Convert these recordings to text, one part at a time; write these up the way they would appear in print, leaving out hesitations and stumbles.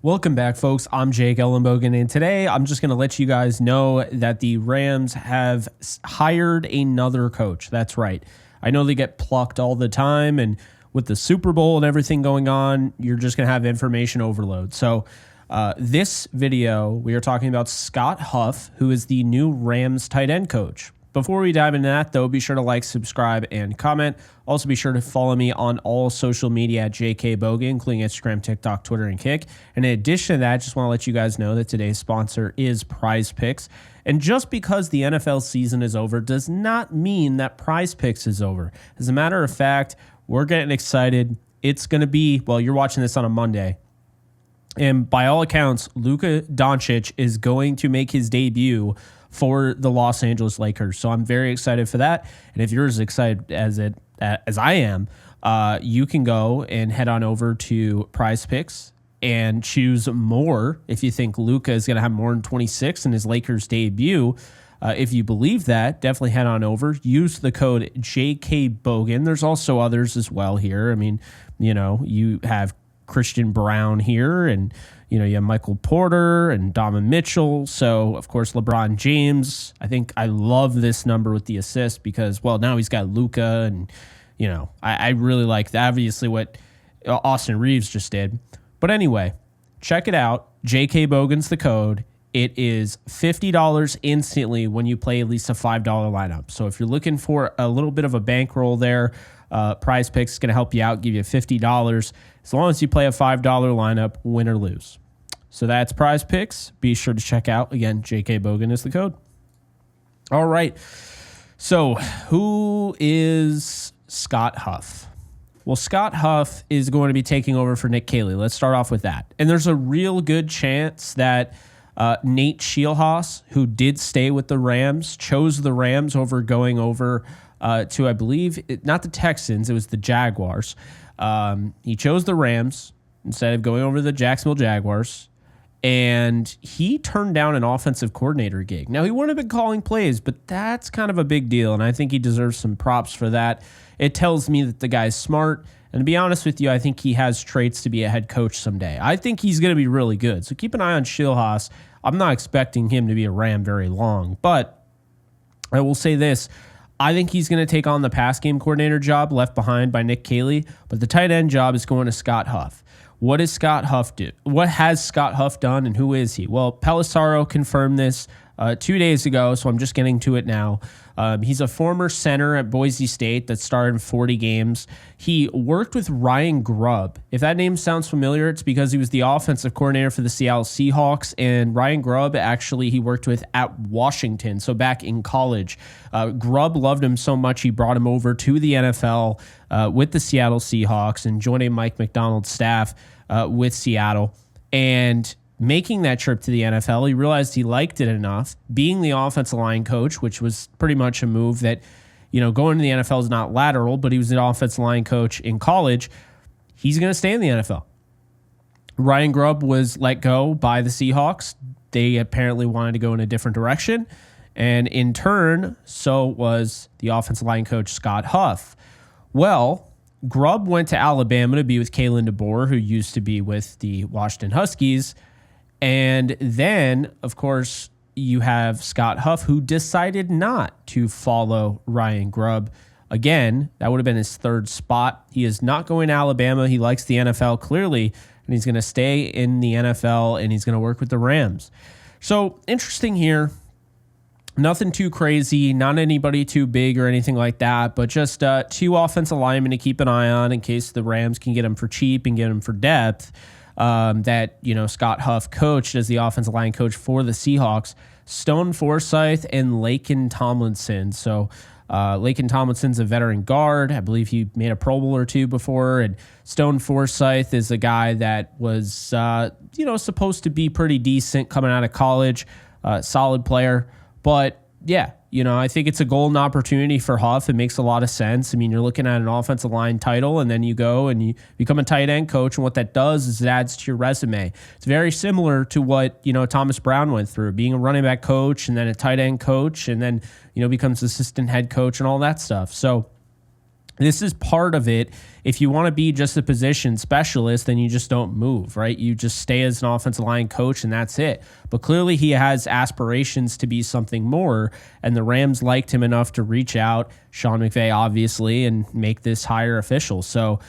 Welcome back, folks. I'm Jake Ellenbogen, and today I'm just going to let you guys know that the Rams have hired another coach. That's right. I know they get plucked all the time, and with the Super Bowl and everything going on, you're just going to have information overload. So this video, we are talking about Scott Huff, who is the new Rams tight end coach. Before we dive into that, though, be sure to like, subscribe, and comment. Also, be sure to follow me on all social media at JKBogan, including Instagram, TikTok, Twitter, and Kick. And in addition to that, just want to let you guys know that today's sponsor is Prize Picks. And just because the NFL season is over does not mean that Prize Picks is over. As a matter of fact, we're getting excited. It's going to be, well, you're watching this on a Monday. And by all accounts, Luka Doncic is going to make his debut for the Los Angeles Lakers. So I'm very excited for that. And if you're as excited as I am, you can go and head on over to Prize Picks and choose more if you think Luka is going to have more than 26 in his Lakers debut. If you believe that, definitely head on over. Use the code JKBogan. There's also others as well here. I mean, you have Christian Brown here, and you have Michael Porter and Donovan Mitchell. So, of course, LeBron James. I think I love this number with the assist because, well, now he's got Luka, and, I really like that. Obviously what Austin Reeves just did. But anyway, check it out. JK Bogan's the code. It is $50 instantly when you play at least a $5 lineup. So if you're looking for a little bit of a bankroll there, Prize Picks is going to help you out, give you $50 as long as you play a $5 lineup, win or lose. So that's Prize Picks. Be sure to check out. Again, JK Bogan is the code. All right. So who is Scott Huff? Well, Scott Huff is going to be taking over for Nick Caley. Let's start off with that. And there's a real good chance that Nate Scheelhaase, who did stay with the Rams, chose the Rams over going over to, I believe, not the Texans, it was the Jaguars. He chose the Rams instead of going over to the Jacksonville Jaguars, and he turned down an offensive coordinator gig. Now, he wouldn't have been calling plays, but that's kind of a big deal, and I think he deserves some props for that. It tells me that the guy's smart, and to be honest with you, I think he has traits to be a head coach someday. I think he's going to be really good, so keep an eye on Scheelhaase. I'm not expecting him to be a Ram very long, but I will say this. I think he's going to take on the pass game coordinator job left behind by Nick Caley, but the tight end job is going to Scott Huff. What does Scott Huff do? What has Scott Huff done, and who is he? Well, Pelissero confirmed this 2 days ago, so I'm just getting to it now. He's a former center at Boise State that started in 40 games. He worked with Ryan Grubb. If that name sounds familiar, it's because he was the offensive coordinator for the Seattle Seahawks, and Ryan Grubb actually he worked with at Washington, so back in college. Grubb loved him so much he brought him over to the NFL with the Seattle Seahawks and joining Mike McDonald's staff with Seattle. And making that trip to the NFL, he realized he liked it enough. Being the offensive line coach, which was pretty much a move that, going to the NFL is not lateral, but he was an offensive line coach in college. He's going to stay in the NFL. Ryan Grubb was let go by the Seahawks. They apparently wanted to go in a different direction. And in turn, so was the offensive line coach, Scott Huff. Well, Grubb went to Alabama to be with Kalen DeBoer, who used to be with the Washington Huskies. And then, of course, you have Scott Huff, who decided not to follow Ryan Grubb. Again, that would have been his third spot. He is not going to Alabama. He likes the NFL clearly, and he's going to stay in the NFL, and he's going to work with the Rams. So, interesting here. Nothing too crazy, not anybody too big or anything like that, but just two offensive linemen to keep an eye on in case the Rams can get them for cheap and get them for depth. That Scott Huff coached as the offensive line coach for the Seahawks, Stone Forsythe and Laken Tomlinson. So Laken Tomlinson's a veteran guard. I believe he made a Pro Bowl or two before. And Stone Forsythe is a guy that was, supposed to be pretty decent coming out of college, solid player. But yeah, I think it's a golden opportunity for Huff. It makes a lot of sense. I mean, you're looking at an offensive line title, and then you go and you become a tight end coach, and what that does is it adds to your resume. It's very similar to what, Thomas Brown went through, being a running back coach and then a tight end coach, and then, becomes assistant head coach and all that stuff. So This is part of it. If you want to be just a position specialist, then you just don't move, right? You just stay as an offensive line coach and that's it. But clearly he has aspirations to be something more, and the Rams liked him enough to reach out, Sean McVay obviously, and make this hire official. So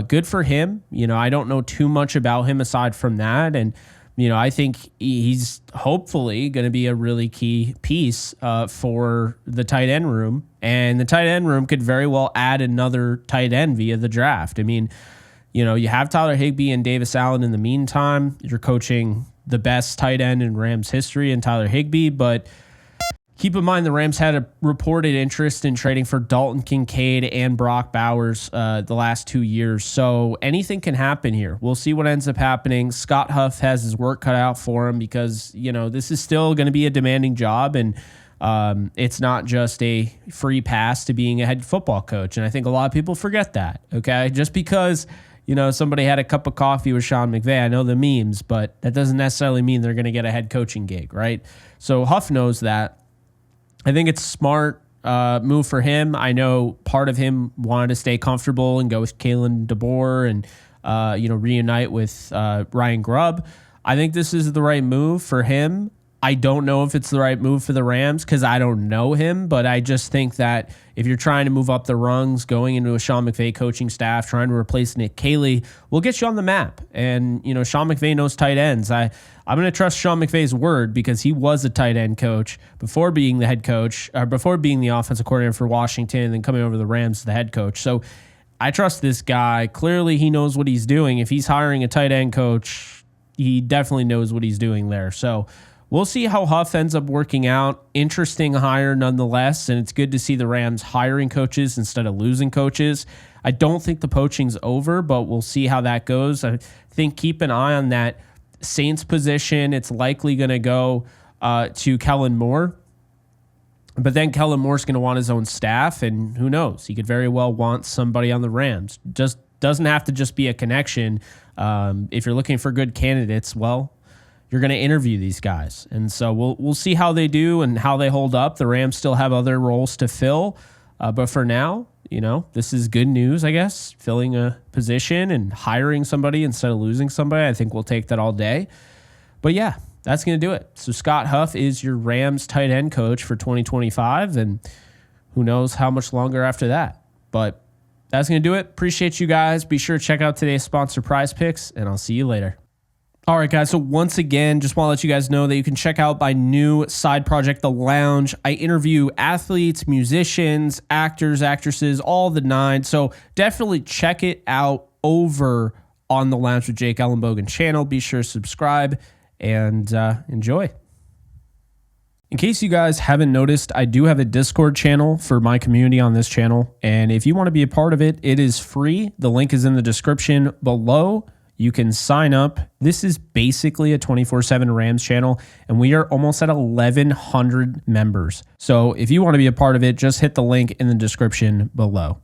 good for him. I don't know too much about him aside from that. And I think he's hopefully going to be a really key piece for the tight end room. And the tight end room could very well add another tight end via the draft. I mean, you have Tyler Higbee and Davis Allen in the meantime. You're coaching the best tight end in Rams history in Tyler Higbee, but keep in mind the Rams had a reported interest in trading for Dalton Kincaid and Brock Bowers the last 2 years. So anything can happen here. We'll see what ends up happening. Scott Huff has his work cut out for him because, this is still going to be a demanding job, and it's not just a free pass to being a head football coach. And I think a lot of people forget that, okay? Just because, somebody had a cup of coffee with Sean McVay, I know the memes, but that doesn't necessarily mean they're going to get a head coaching gig, right? So Huff knows that. I think it's a smart move for him. I know part of him wanted to stay comfortable and go with Kalen DeBoer and, reunite with Ryan Grubb. I think this is the right move for him. I don't know if it's the right move for the Rams because I don't know him, but I just think that if you're trying to move up the rungs, going into a Sean McVay coaching staff, trying to replace Nick Caley, will get you on the map. And, Sean McVay knows tight ends. I'm going to trust Sean McVay's word because he was a tight end coach before being the head coach, or before being the offensive coordinator for Washington and then coming over to the Rams as the head coach. So I trust this guy. Clearly, he knows what he's doing. If he's hiring a tight end coach, he definitely knows what he's doing there. So we'll see how Huff ends up working out. Interesting hire nonetheless, and it's good to see the Rams hiring coaches instead of losing coaches. I don't think the poaching's over, but we'll see how that goes. I think keep an eye on that Saints position. It's likely going to go to Kellen Moore, but then Kellen Moore's going to want his own staff, and who knows? He could very well want somebody on the Rams. Just doesn't have to just be a connection. If you're looking for good candidates, well, you're going to interview these guys. And so we'll see how they do and how they hold up. The Rams still have other roles to fill. But for now, this is good news, I guess, filling a position and hiring somebody instead of losing somebody. I think we'll take that all day. But yeah, that's going to do it. So Scott Huff is your Rams tight end coach for 2025. And who knows how much longer after that. But that's going to do it. Appreciate you guys. Be sure to check out today's sponsor, Prize Picks, and I'll see you later. All right, guys. So once again, just want to let you guys know that you can check out my new side project, The Lounge. I interview athletes, musicians, actors, actresses, all the nine. So definitely check it out over on the Lounge with Jake Ellenbogen channel. Be sure to subscribe and enjoy. In case you guys haven't noticed, I do have a Discord channel for my community on this channel. And if you want to be a part of it, it is free. The link is in the description below. You can sign up. This is basically a 24/7 Rams channel, and we are almost at 1,100 members. So if you want to be a part of it, just hit the link in the description below.